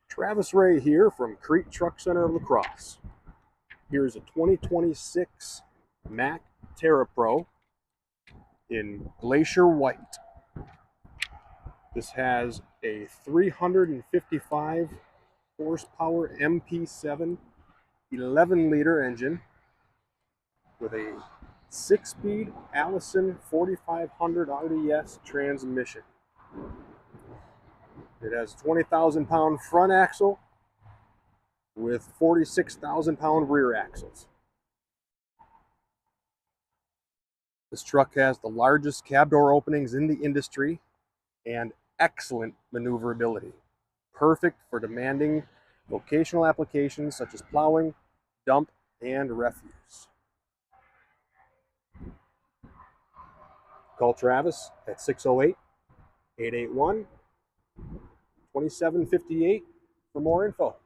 Travis Ray here from Kriete Truck Center of La Crosse. Here's a 2026 MACK Terra Pro in Glacier White. This has a 355 horsepower MP7 11-liter engine with a 6-speed Allison 4500 RDS transmission. It has a 20,000-pound front axle with 46,000-pound rear axles. This truck has the largest cab door openings in the industry and excellent maneuverability. Perfect for demanding vocational applications such as plowing, dump, and refuse. Call Travis at 608-881-2758 for more info.